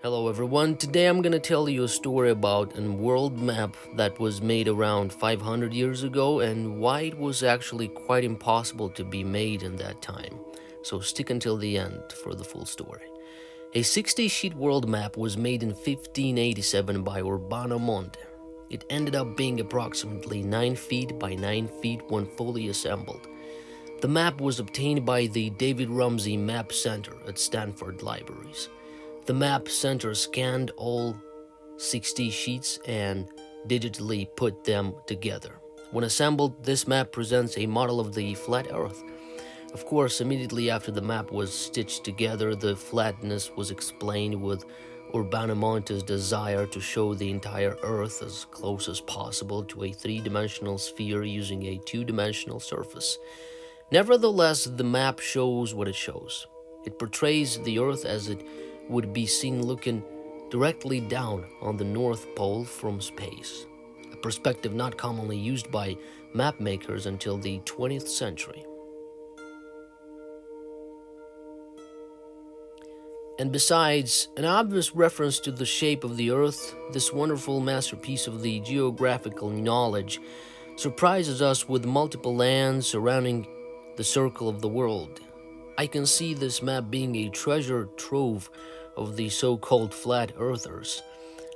Hello everyone, today I'm gonna tell you a story about a world map that was made around 500 years ago and why it was actually quite impossible to be made in that time. So stick until the end for the full story. A 60-sheet world map was made in 1587 by Urbano Map. It ended up being approximately 9 feet by 9 feet when fully assembled. The map was obtained by the David Rumsey Map Center at Stanford Libraries. The map center scanned all 60 sheets and digitally put them together. When assembled, this map presents a model of the flat Earth. Of course, immediately after the map was stitched together, the flatness was explained with Urbano's desire to show the entire Earth as close as possible to a three-dimensional sphere using a two-dimensional surface. Nevertheless, the map shows what it shows. It portrays the Earth as it would be seen looking directly down on the North Pole from space, a perspective not commonly used by map makers until the 20th century. And besides an obvious reference to the shape of the Earth, this wonderful masterpiece of the geographical knowledge surprises us with multiple lands surrounding the circle of the world. I can see this map being a treasure trove of the so-called flat earthers.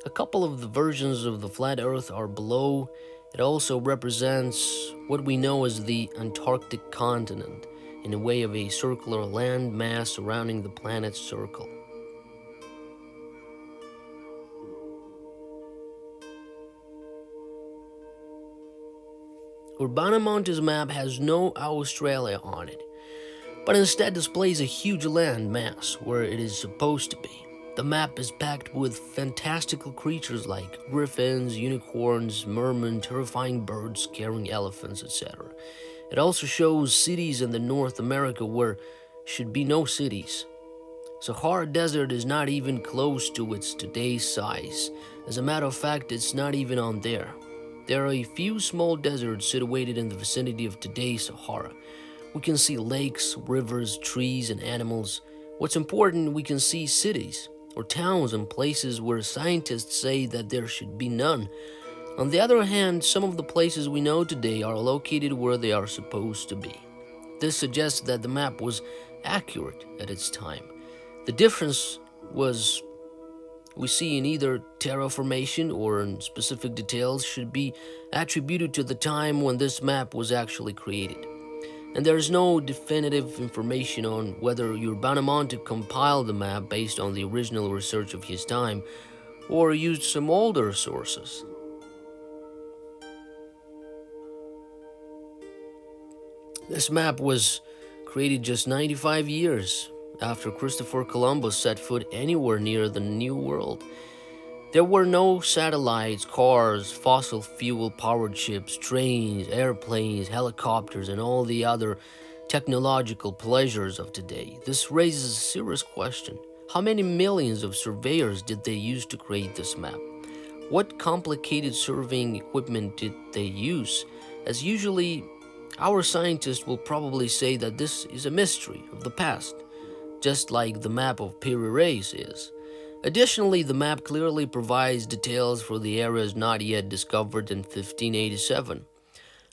A couple of the versions of the flat earth are below. It also represents what we know as the Antarctic continent, in a way of a circular land mass surrounding the planet's circle. Urbano Map's map has no Australia on it, but instead displays a huge land mass where it is supposed to be. The map is packed with fantastical creatures like griffins, unicorns, mermen, terrifying birds carrying elephants, etc. It also shows cities in the North America where should be no cities. Sahara Desert is not even close to its today's size. As a matter of fact, it's not even on there. There are a few small deserts situated in the vicinity of today's Sahara. We can see lakes, rivers, trees, and animals. What's important, we can see cities or towns and places where scientists say that there should be none. On the other hand, some of the places we know today are located where they are supposed to be. This suggests that the map was accurate at its time. The difference was we see in either terraformation or in specific details should be attributed to the time when this map was actually created. And there is no definitive information on whether Urbano compiled the map based on the original research of his time or used some older sources. This map was created just 95 years after Christopher Columbus set foot anywhere near the New World. There were no satellites, cars, fossil fuel powered ships, trains, airplanes, helicopters, and all the other technological pleasures of today. This raises a serious question. How many millions of surveyors did they use to create this map? What complicated surveying equipment did they use? As usually, our scientists will probably say that this is a mystery of the past, just like the map of Piri Reis is. Additionally, the map clearly provides details for the areas not yet discovered in 1587.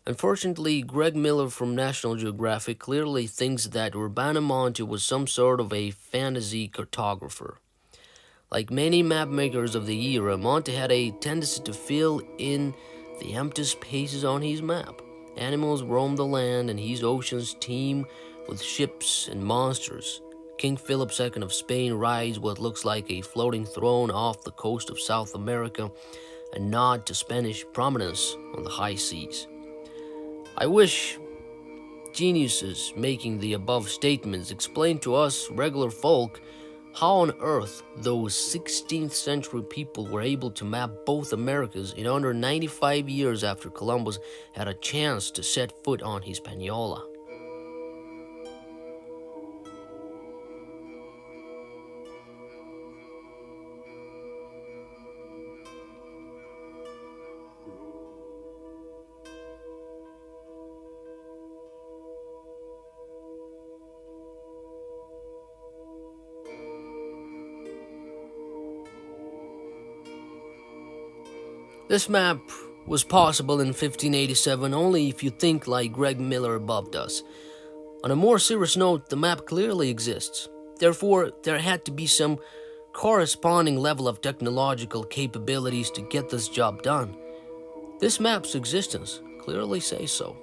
Unfortunately, Greg Miller from National Geographic clearly thinks that Urbano was some sort of a fantasy cartographer. Like many map makers of the era, Monte had a tendency to fill in the empty spaces on his map. Animals roam the land, and his oceans teem with ships and monsters. King Philip II of Spain rides what looks like a floating throne off the coast of South America, a nod to Spanish prominence on the high seas. I wish geniuses making the above statements explain to us regular folk how on earth those 16th century people were able to map both Americas in under 95 years after Columbus had a chance to set foot on Hispaniola. This map was possible in 1587 only if you think like Greg Miller above does. On a more serious note, the map clearly exists. Therefore, there had to be some corresponding level of technological capabilities to get this job done. This map's existence clearly says so.